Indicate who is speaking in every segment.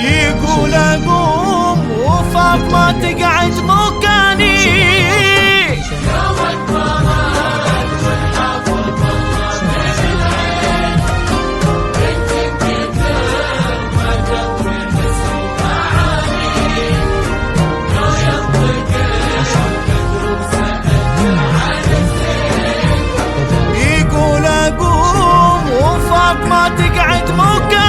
Speaker 1: يقول اقوم وفاطمة تقعد مكاني. يقول اقوم وفاطمة تقعد مكاني.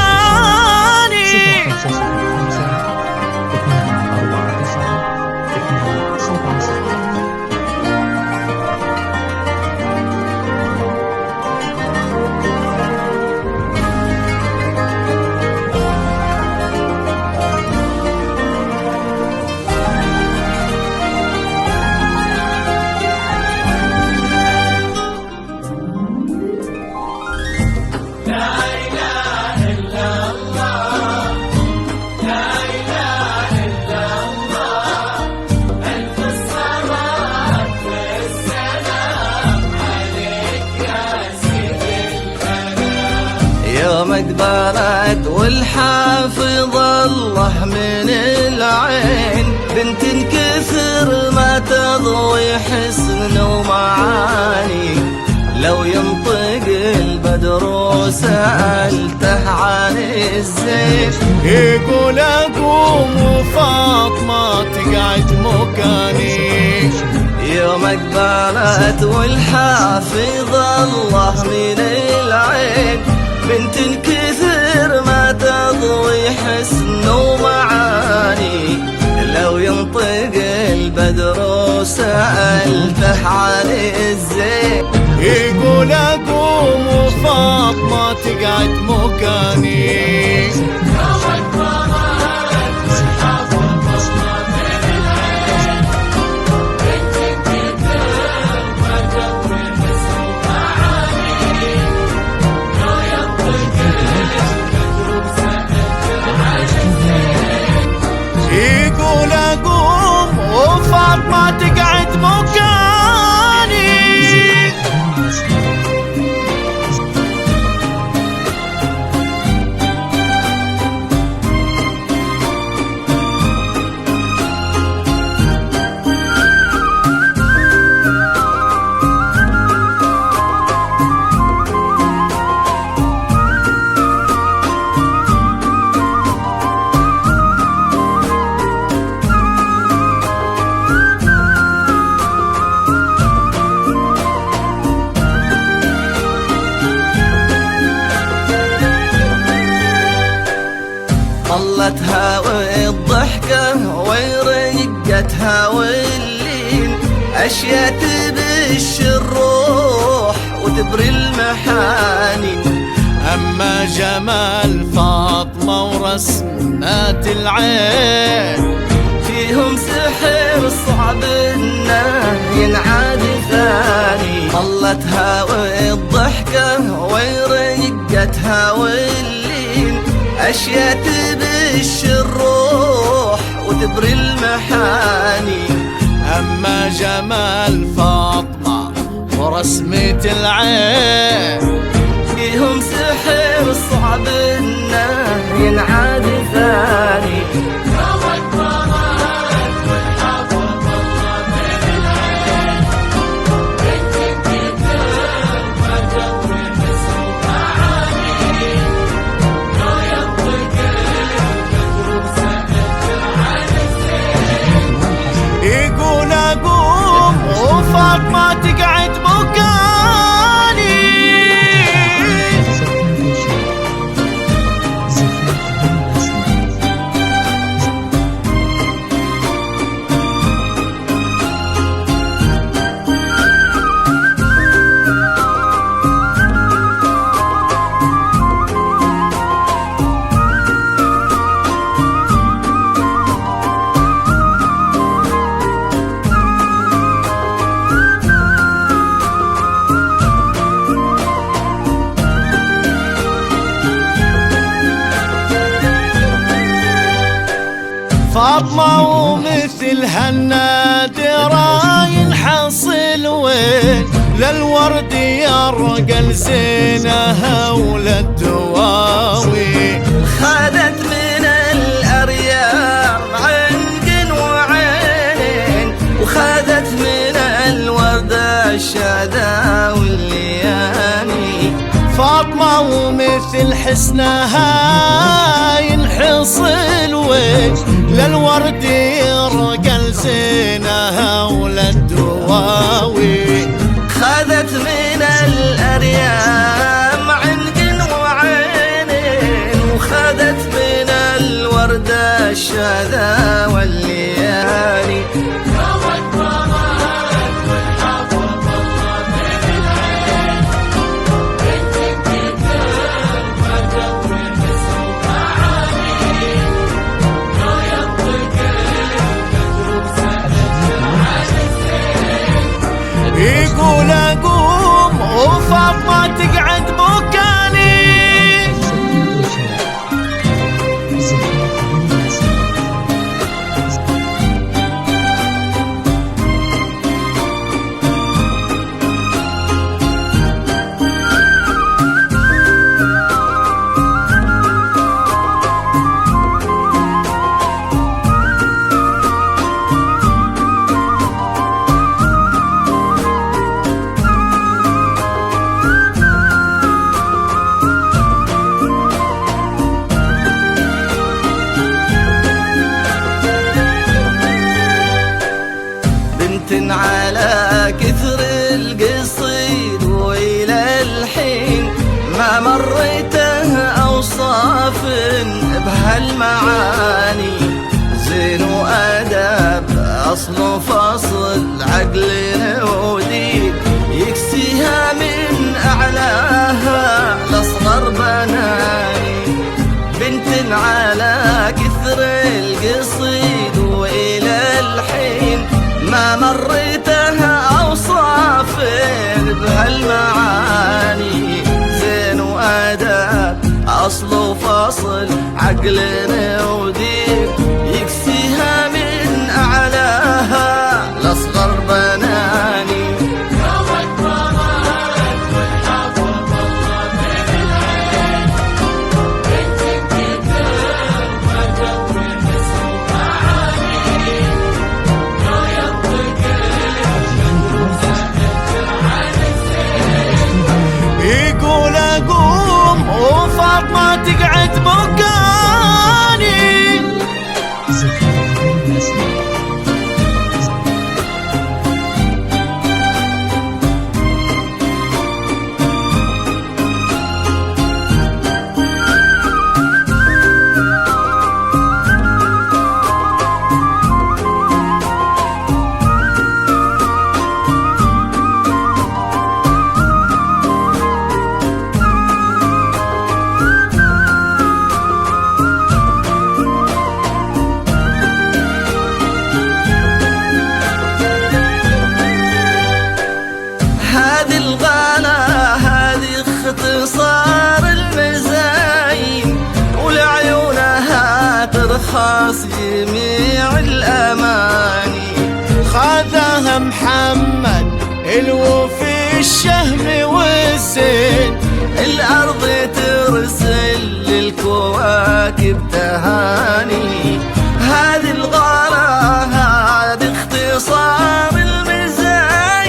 Speaker 2: يومك بارد والحافظ الله من العين، بنت كثر ما تضوي حسن ومعاني. لو ينطق البدر وسألته عن الزين،
Speaker 1: يقول اقوم وفاطمة تقعد مكاني.
Speaker 2: يومك بارد والحافظ الله من العين، بنت كثر ما تضوي حسن ومعاني. لو ينطق البدر وسألته عن الزين،
Speaker 1: يقول اقوم وفاطمة تقعد مكاني. يقول اقوم وفاطمة تقعد مكاني.
Speaker 2: طلتها والضحكة ورقتها واللين، أشياء تبش الروح وتبري المحاني.
Speaker 1: أما جمال فاطمة ورسمات العين،
Speaker 2: في فيهم سحر صعب انه ينعاد ثاني. ظلتها والضحكة ورقتها واللين اشياء تبش الروح وتبري المحاني.
Speaker 1: أما جمال فاطمة ورسمة العين
Speaker 2: فيهم سحر صعب انه ينعاد ثاني.
Speaker 1: يقول أقوم وفاطمة تقعد مكاني. فاطمة ومثلها النادرة ينحصل وين للورد يرقى لزينها وللدواوي.
Speaker 2: خذت من الأريام عنق وعينين وخذت من الوردة الشذا واللياني.
Speaker 1: فاطمة ومثل حسنها ينحصل وين للورد يرقى لزينها وللدواوي.
Speaker 2: خذت من الأريام عنق وعينين وخذت من الوردة الشذا واللياني.
Speaker 1: يقول أقوم وفاطمة تقعد مكاني.
Speaker 2: على كثر القصيد وإلى الحين ما مريته أوصاف بهالمعاني. زين وأدب أصل فصل عقل ودين يكسيها من أعلاها لأصغر بناني. بنت على كثر القصيد وإلى الحين ما مريتها أوصاف بهالمعاني. زين وأدب أصل فصل عقل ودين يكسيها من أعلاها لأصغر بناني.
Speaker 1: يقول أقوم وفاطمة تقعد مكاني.
Speaker 2: ترخص جميع الأماني.
Speaker 1: خذها محمد الوفي الشهم والزين،
Speaker 2: الأرض ترسل للكواكب تهاني. هذه الغارة هذه اختصار المزاين،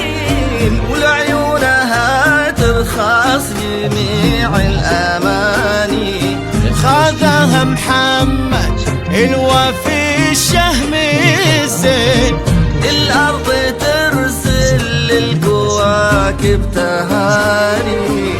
Speaker 2: ولعيونها ترخص جميع الأماني.
Speaker 1: خذها محمد الوفي الشهم الزين،
Speaker 2: الأرض ترسل للكواكب تهاني.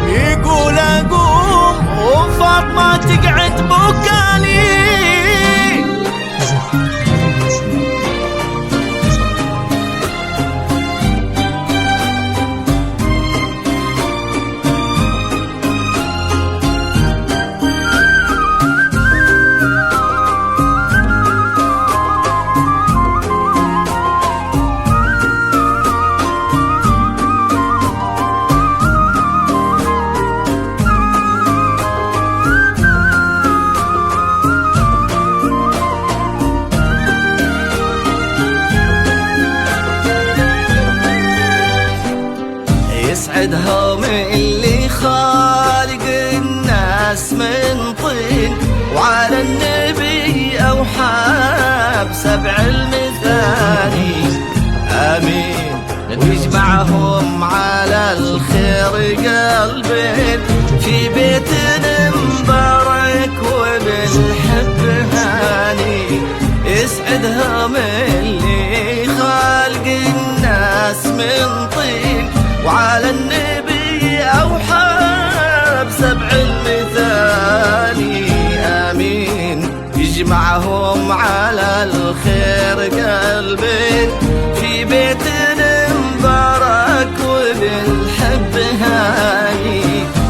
Speaker 1: يقول اقوم وفاطمة تقعد مكاني.
Speaker 2: يسعدهم اللي خالق الناس من طين، وعلى النبي أوحى بسبع المثاني. آمين. ويجمعهم على الخير قلبين، في بيت مبارك وبالحب هاني. يسعدهم اللي خالق الناس من طين، وعلى النبي أوحى بسبع المثاني. آمين. يجمعهم على الخير قلبين، في بيت مبارك وبالحب هاني.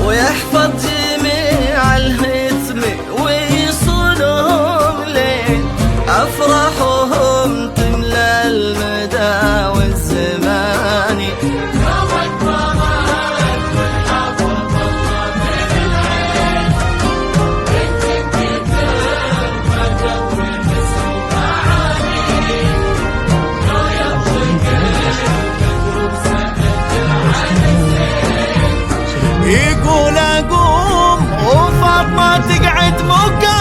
Speaker 2: ويحفظ جميع الهتم ويصلهم لين، أفراحهم تملى المدى والزمان.
Speaker 1: يقول اقوم وفاطمة تقعد مكاني.